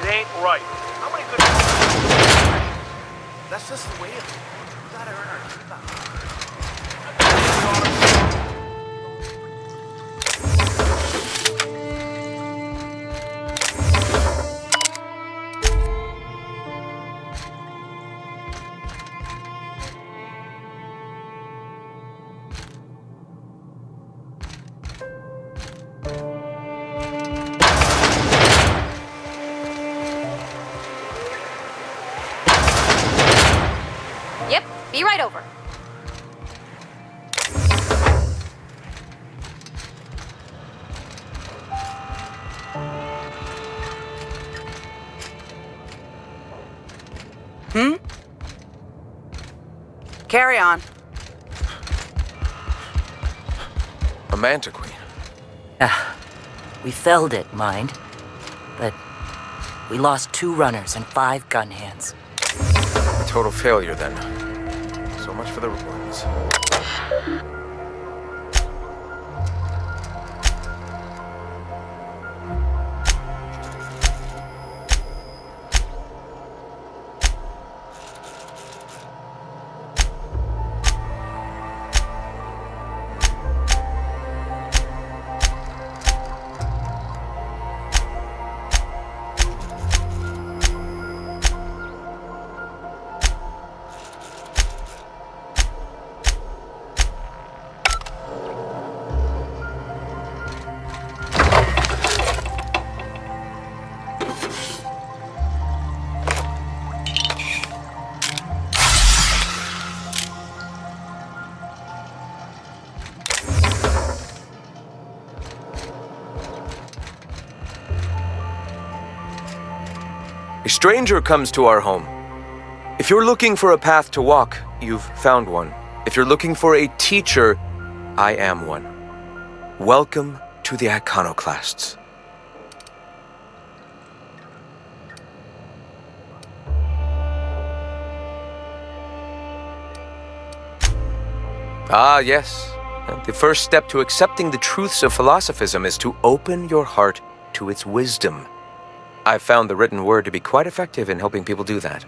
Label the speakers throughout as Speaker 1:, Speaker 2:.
Speaker 1: ain't right. How many good... That's just the way it is. We gotta earn our keep out.
Speaker 2: Yep, be right over.
Speaker 3: Carry on.
Speaker 4: A manta queen.
Speaker 5: We felled it, mind. But we lost 2 runners and 5 gun hands.
Speaker 4: A total failure, then. So much for the ruins. A stranger comes to our home. If you're looking for a path to walk, you've found one. If you're looking for a teacher, I am one. Welcome to the Iconoclasts. Ah, yes. The first step to accepting the truths of philosophism is to open your heart to its wisdom. I've found the written word to be quite effective in helping people do that.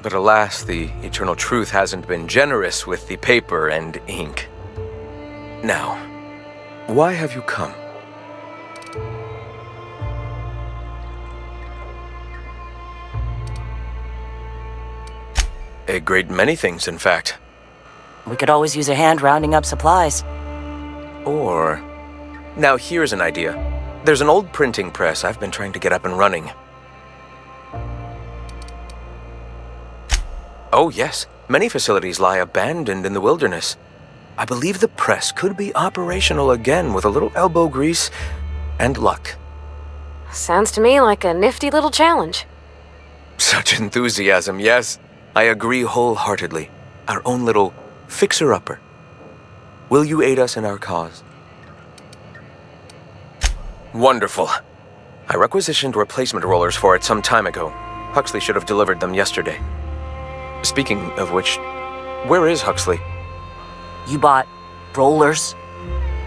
Speaker 4: But alas, the eternal truth hasn't been generous with the paper and ink. Now, why have you come? A great many things, in fact.
Speaker 5: We could always use a hand rounding up supplies.
Speaker 4: Or... Now here's an idea. There's an old printing press I've been trying to get up and running. Oh yes, many facilities lie abandoned in the wilderness. I believe the press could be operational again with a little elbow grease and luck.
Speaker 2: Sounds to me like a nifty little challenge.
Speaker 4: Such enthusiasm, yes. I agree wholeheartedly. Our own little fixer-upper. Will you aid us in our cause? Wonderful. I requisitioned replacement rollers for it some time ago. Huxley should have delivered them yesterday. Speaking of which, where is Huxley?
Speaker 5: You bought rollers?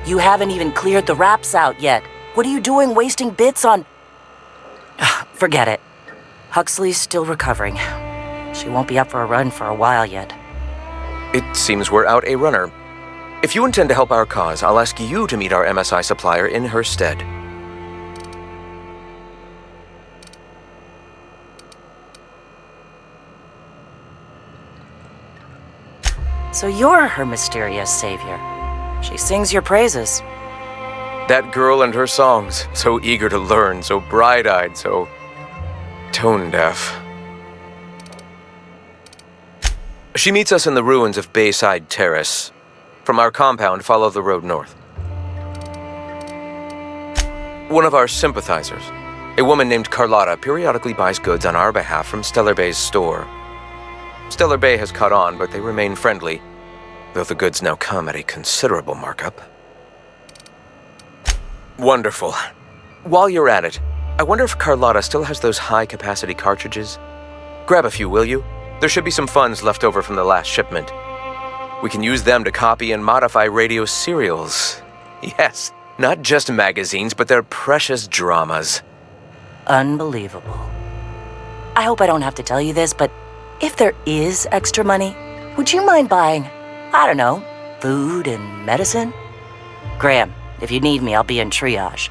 Speaker 5: You haven't even cleared the wraps out yet. What are you doing wasting bits on... Forget it. Huxley's still recovering. She won't be up for a run for a while yet.
Speaker 4: It seems we're out a runner. If you intend to help our cause, I'll ask you to meet our MSI supplier in her stead.
Speaker 5: So you're her mysterious savior. She sings your praises.
Speaker 4: That girl and her songs, so eager to learn, so bright-eyed, so tone-deaf. She meets us in the ruins of Bayside Terrace. From our compound, follow the road north. One of our sympathizers, a woman named Carlotta, periodically buys goods on our behalf from Stellar Bay's store. Stellar Bay has caught on, but they remain friendly, though the goods now come at a considerable markup. Wonderful. While you're at it, I wonder if Carlotta still has those high-capacity cartridges? Grab a few, will you? There should be some funds left over from the last shipment. We can use them to copy and modify radio serials. Yes, not just magazines, but their precious dramas.
Speaker 5: Unbelievable. I hope I don't have to tell you this, but if there is extra money, would you mind buying, I don't know, food and medicine? Graham, if you need me, I'll be in triage.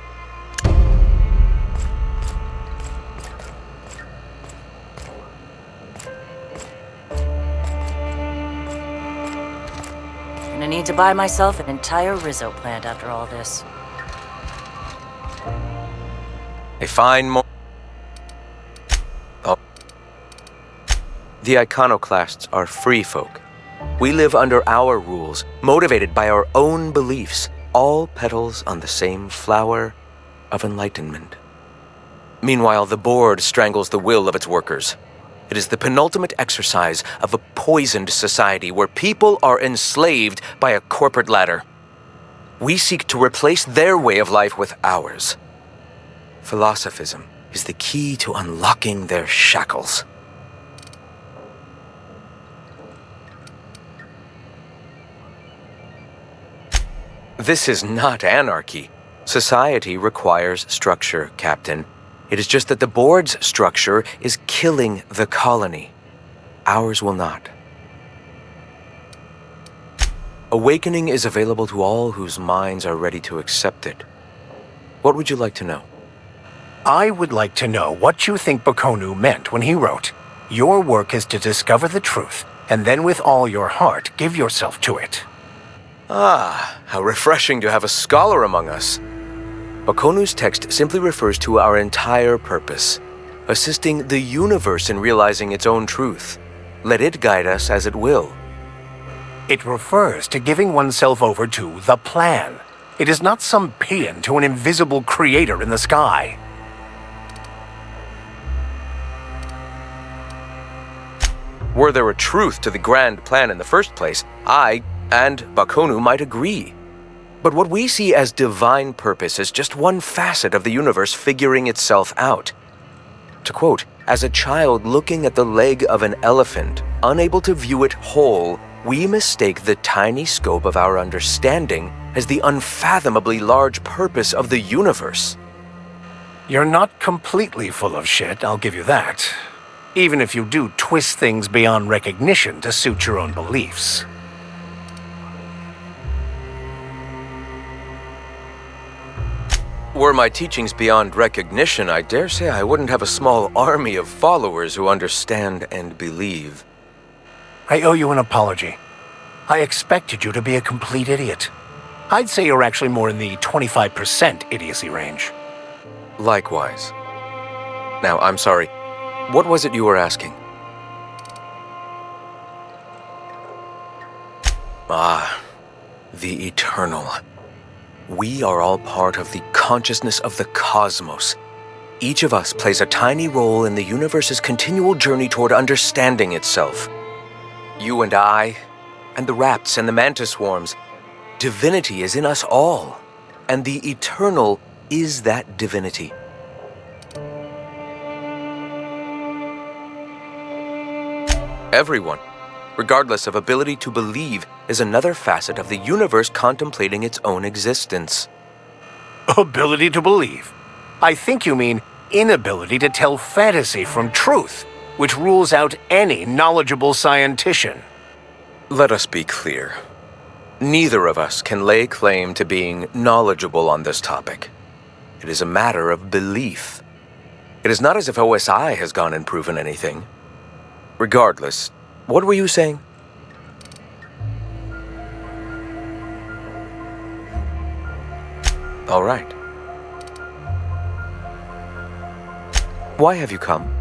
Speaker 5: Gonna need to buy myself an entire Rizzo plant after all this.
Speaker 4: A fine The iconoclasts are free folk. We live under our rules, motivated by our own beliefs, all petals on the same flower of enlightenment. Meanwhile, the board strangles the will of its workers. It is the penultimate exercise of a poisoned society where people are enslaved by a corporate ladder. We seek to replace their way of life with ours. Philosophism is the key to unlocking their shackles. This is not anarchy. Society requires structure, Captain. It is just that the board's structure is killing the colony. Ours will not. Awakening is available to all whose minds are ready to accept it. What would you like to know?
Speaker 3: I would like to know what you think Bakonu meant when he wrote, "Your work is to discover the truth, and then with all your heart give yourself to it."
Speaker 4: Ah, how refreshing to have a scholar among us. Bakonu's text simply refers to our entire purpose, assisting the universe in realizing its own truth. Let it guide us as it will.
Speaker 3: It refers to giving oneself over to the plan. It is not some paean to an invisible creator in the sky.
Speaker 4: Were there a truth to the grand plan in the first place, I and Bakonu might agree. But what we see as divine purpose is just one facet of the universe figuring itself out. To quote, "As a child looking at the leg of an elephant, unable to view it whole, we mistake the tiny scope of our understanding as the unfathomably large purpose of the universe."
Speaker 3: You're not completely full of shit, I'll give you that. Even if you do twist things beyond recognition to suit your own beliefs.
Speaker 4: Were my teachings beyond recognition, I dare say I wouldn't have a small army of followers who understand and believe.
Speaker 3: I owe you an apology. I expected you to be a complete idiot. I'd say you're actually more in the 25% idiocy range.
Speaker 4: Likewise. Now, I'm sorry. What was it you were asking? Ah, the eternal. We are all part of the consciousness of the cosmos. Each of us plays a tiny role in the universe's continual journey toward understanding itself. You and I, and the rats and the mantis swarms. Divinity is in us all, and the eternal is that divinity. Everyone, regardless of ability to believe, is another facet of the universe contemplating its own existence.
Speaker 3: Ability to believe. I think you mean inability to tell fantasy from truth, which rules out any knowledgeable scientician.
Speaker 4: Let us be clear. Neither of us can lay claim to being knowledgeable on this topic. It is a matter of belief. It is not as if OSI has gone and proven anything. Regardless, what were you saying? All right. Why have you come?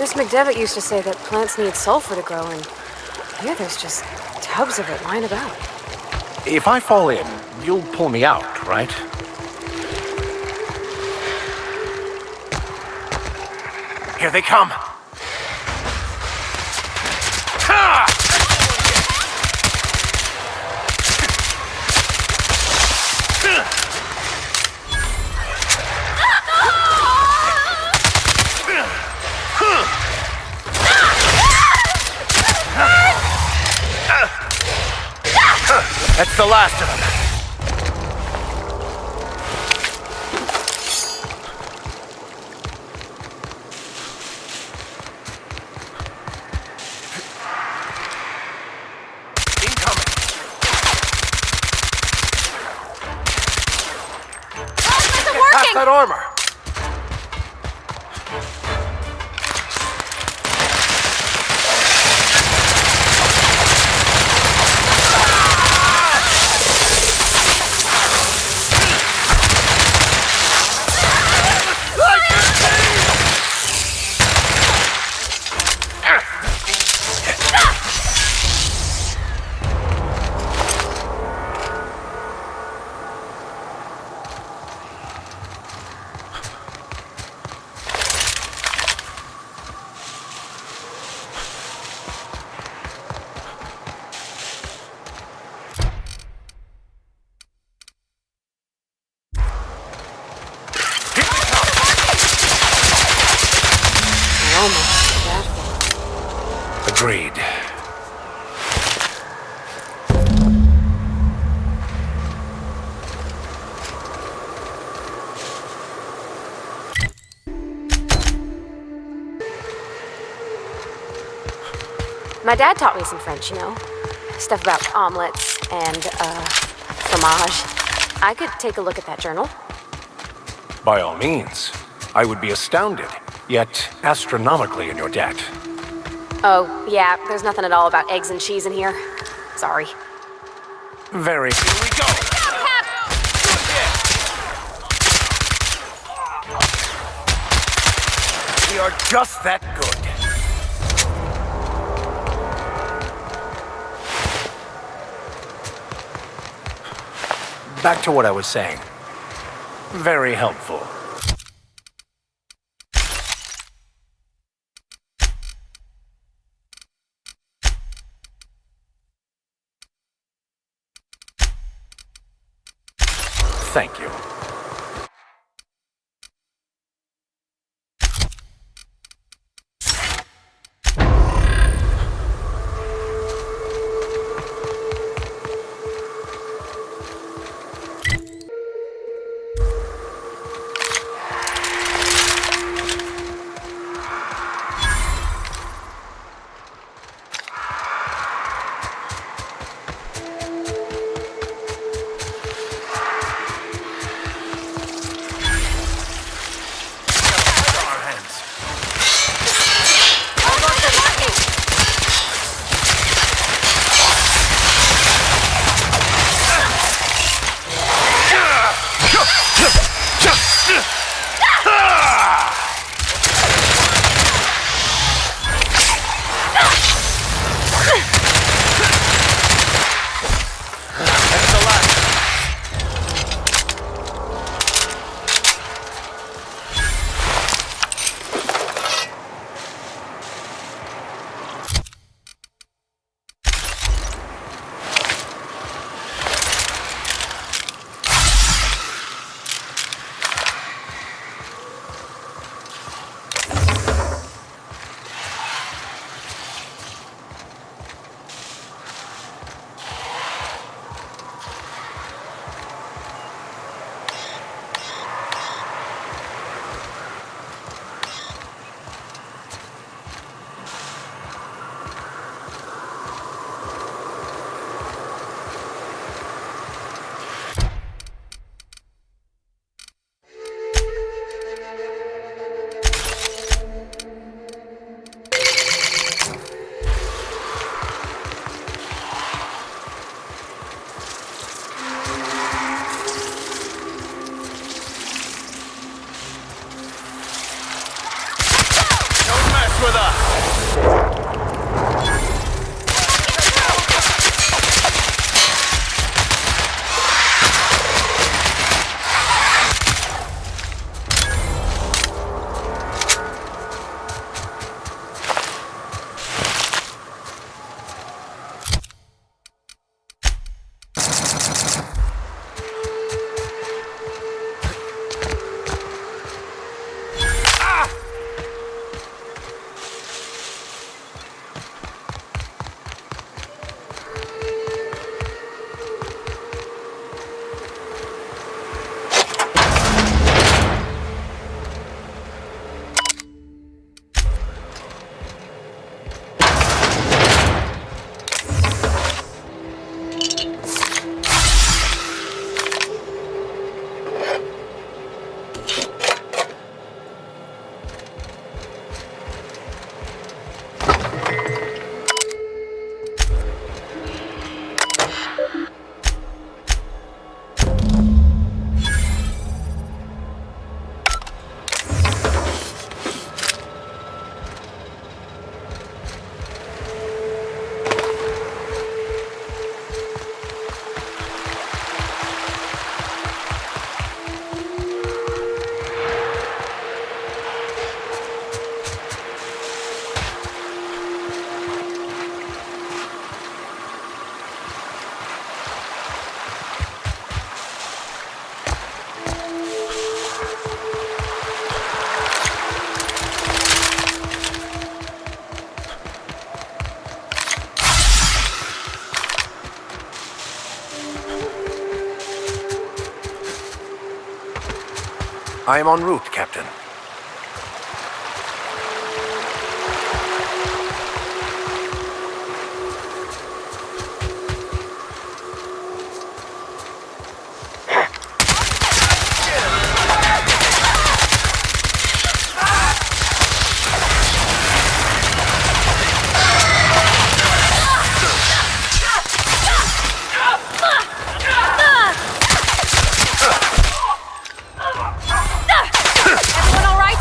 Speaker 2: Miss McDevitt used to say that plants need sulfur to grow, and here there's just tubs of it lying about.
Speaker 3: If I fall in, you'll pull me out, right? Here they come! Ha! That's the last of them. Incoming. Pass that armor. Agreed.
Speaker 2: My dad taught me some French, you know. Stuff about omelets and, fromage. I could take a look at that journal.
Speaker 3: By all means. I would be astounded, yet astronomically in your debt.
Speaker 2: Oh, yeah, there's nothing at all about eggs and cheese in here. Sorry.
Speaker 3: Very. Here we go! We are just that good. Back to what I was saying. Very helpful. Thank you. I am en route, Captain.
Speaker 2: Everyone all right?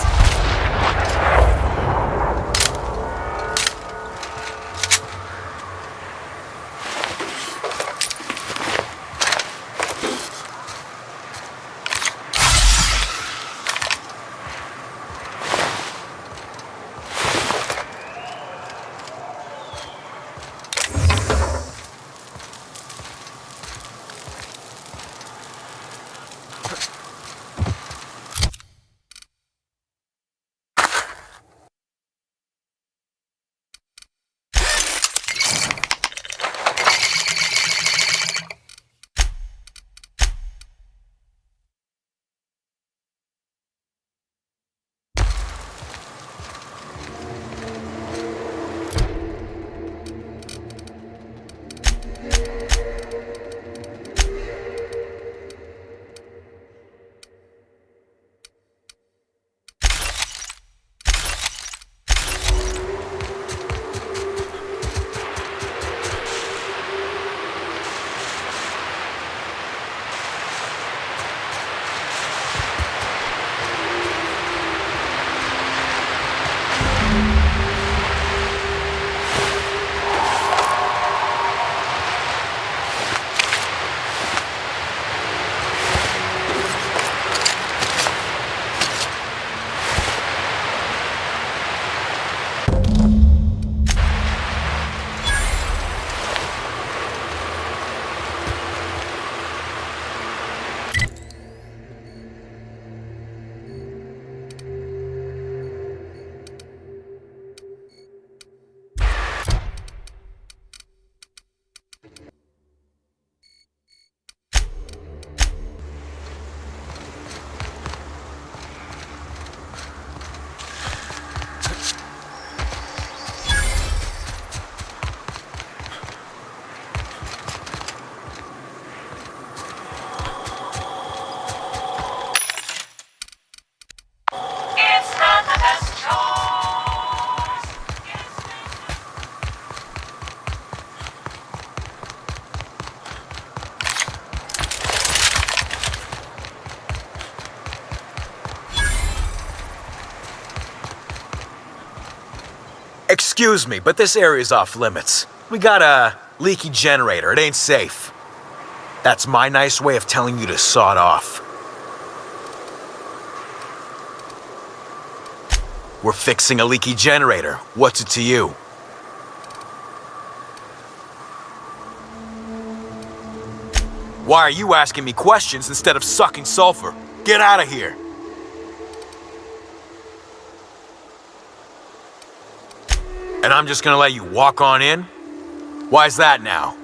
Speaker 6: Excuse me, but this area's off limits. We got a leaky generator. It ain't safe. That's my nice way of telling you to sod off. We're fixing a leaky generator. What's it to you? Why are you asking me questions instead of sucking sulfur? Get out of here! And I'm just gonna let you walk on in? Why's that now?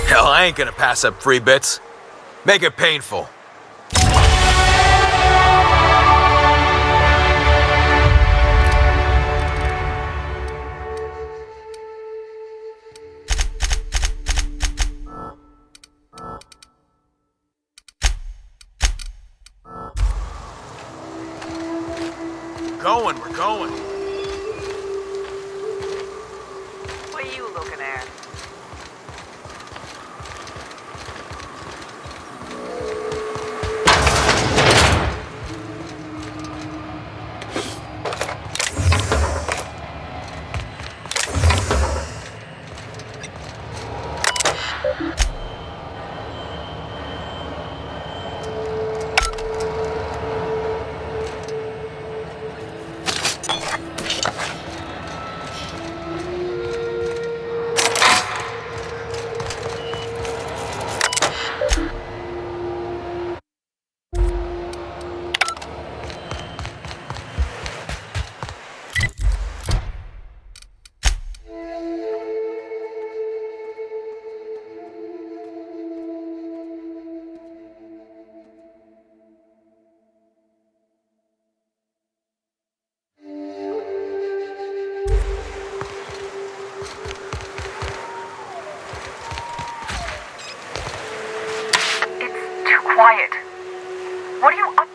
Speaker 6: Hell, I ain't gonna pass up free bits. Make it painful. We're going.
Speaker 1: What are you looking at?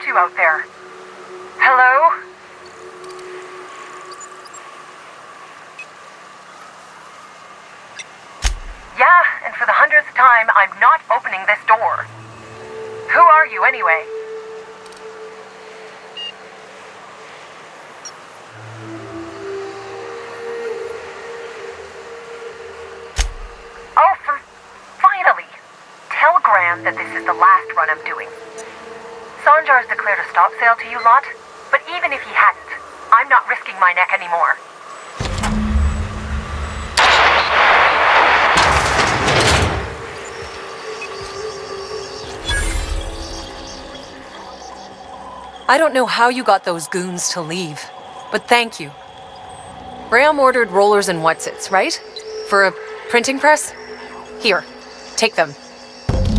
Speaker 1: you out there? Hello? Yeah, and for the 100th time, I'm not opening this door. Who are you, anyway? Oh, finally! Tell Graham that this is the last run I'm doing. Sanjar's declared a stop sale to you lot, but even if he hadn't, I'm not risking my neck anymore.
Speaker 7: I don't know how you got those goons to leave, but thank you. Graham ordered rollers and whatsits, right? For a printing press? Here, take them.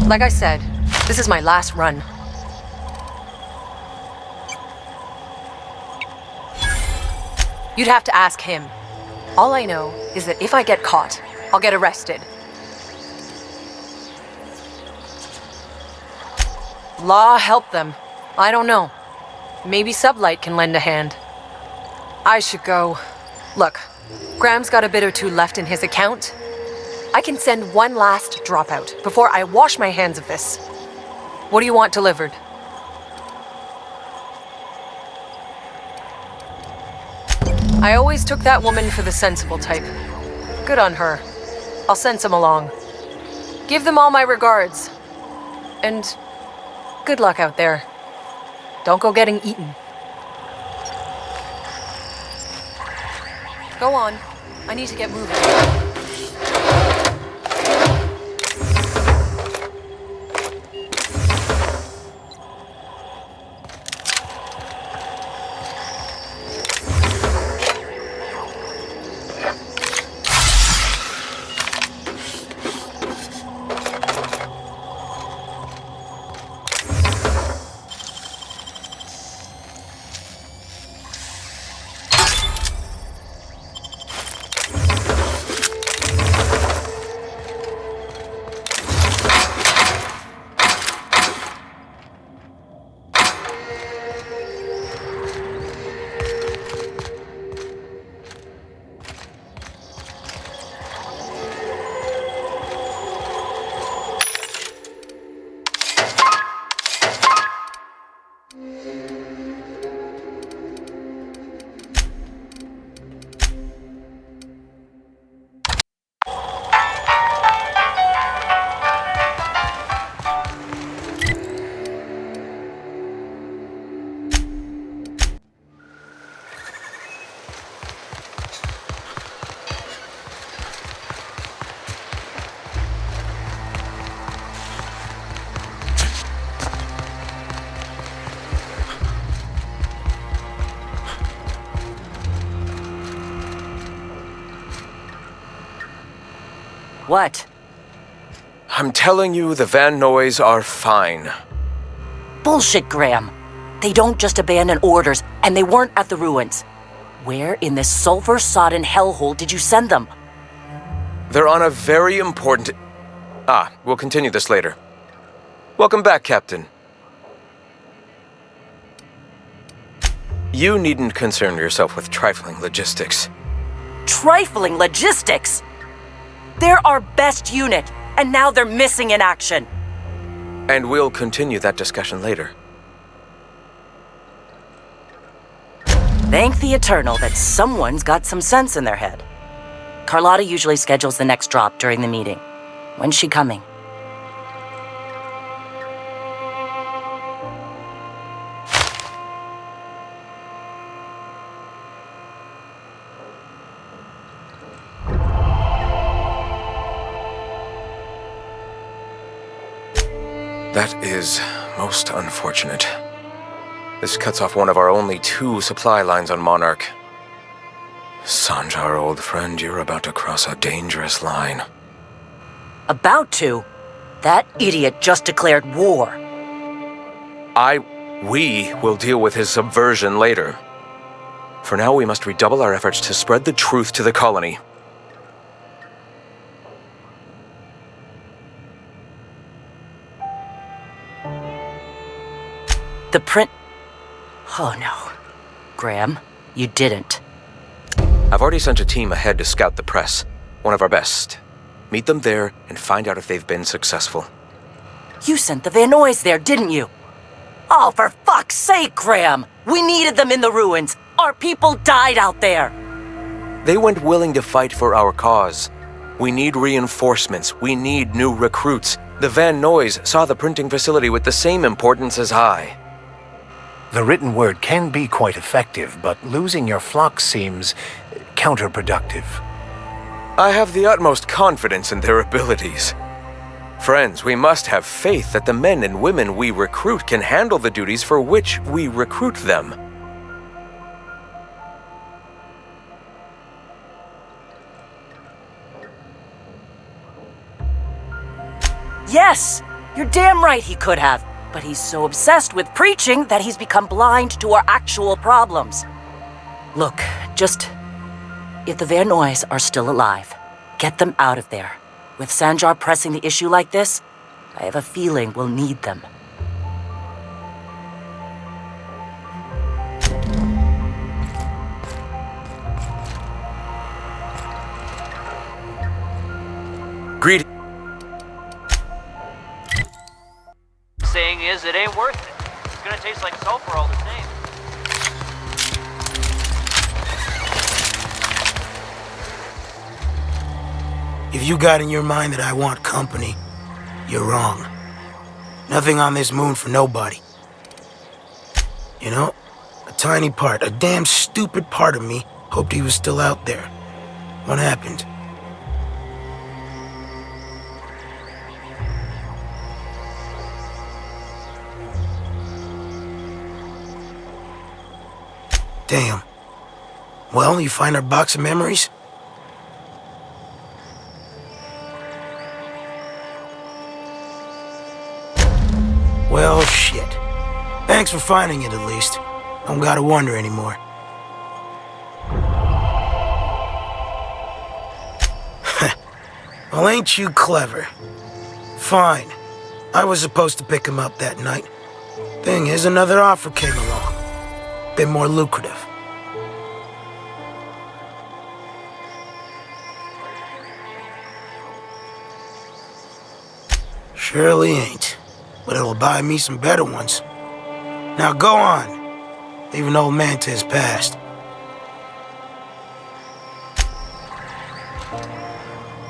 Speaker 7: Like I said, this is my last run. You'd have to ask him. All I know is that if I get caught, I'll get arrested. Law help them. I don't know. Maybe Sublight can lend a hand. I should go. Look, Graham's got a bit or two left in his account. I can send one last dropout before I wash my hands of this. What do you want delivered? I always took that woman for the sensible type. Good on her. I'll send some along. Give them all my regards. And good luck out there. Don't go getting eaten. Go on. I need to get moving.
Speaker 5: What?
Speaker 4: I'm telling you, the Van Noys are fine.
Speaker 5: Bullshit, Graham. They don't just abandon orders, and they weren't at the ruins. Where in this sulfur-sodden hellhole did you send them?
Speaker 4: They're on a very important... we'll continue this later. Welcome back, Captain. You needn't concern yourself with trifling logistics.
Speaker 5: Trifling logistics? They're our best unit, and now they're missing in action.
Speaker 4: And we'll continue that discussion later.
Speaker 5: Thank the Eternal that someone's got some sense in their head. Carlotta usually schedules the next drop during the meeting. When's she coming?
Speaker 4: That is most unfortunate. This cuts off one of our only 2 supply lines on Monarch. Sanjar, old friend, you're about to cross a dangerous line.
Speaker 5: About to? That idiot just declared war.
Speaker 4: We will deal with his subversion later. For now, we must redouble our efforts to spread the truth to the colony.
Speaker 5: The Oh no. Graham, you didn't.
Speaker 4: I've already sent a team ahead to scout the press. One of our best. Meet them there and find out if they've been successful.
Speaker 5: You sent the Van Noys there, didn't you? Oh, for fuck's sake, Graham! We needed them in the ruins! Our people died out there!
Speaker 4: They went willing to fight for our cause. We need reinforcements. We need new recruits. The Van Noys saw the printing facility with the same importance as I.
Speaker 3: The written word can be quite effective, but losing your flock seems counterproductive.
Speaker 4: I have the utmost confidence in their abilities. Friends, we must have faith that the men and women we recruit can handle the duties for which we recruit them.
Speaker 5: Yes! You're damn right he could have. But he's so obsessed with preaching that he's become blind to our actual problems. Look, if the Van Noys are still alive, get them out of there. With Sanjar pressing the issue like this, I have a feeling we'll need them.
Speaker 4: Greedy.
Speaker 8: Saying is, it ain't worth it. It's gonna taste like sulfur all the same.
Speaker 9: If you got in your mind that I want company, you're wrong. Nothing on this moon for nobody. You know, a tiny part, a damn stupid part of me hoped he was still out there. What happened? Damn. Well, you find our box of memories? Well, shit. Thanks for finding it, at least. Don't gotta wonder anymore. Well, ain't you clever? Fine. I was supposed to pick him up that night. Thing is, another offer came along. Bit more lucrative. Surely ain't. But it'll buy me some better ones. Now go on. Leave an old man to his past.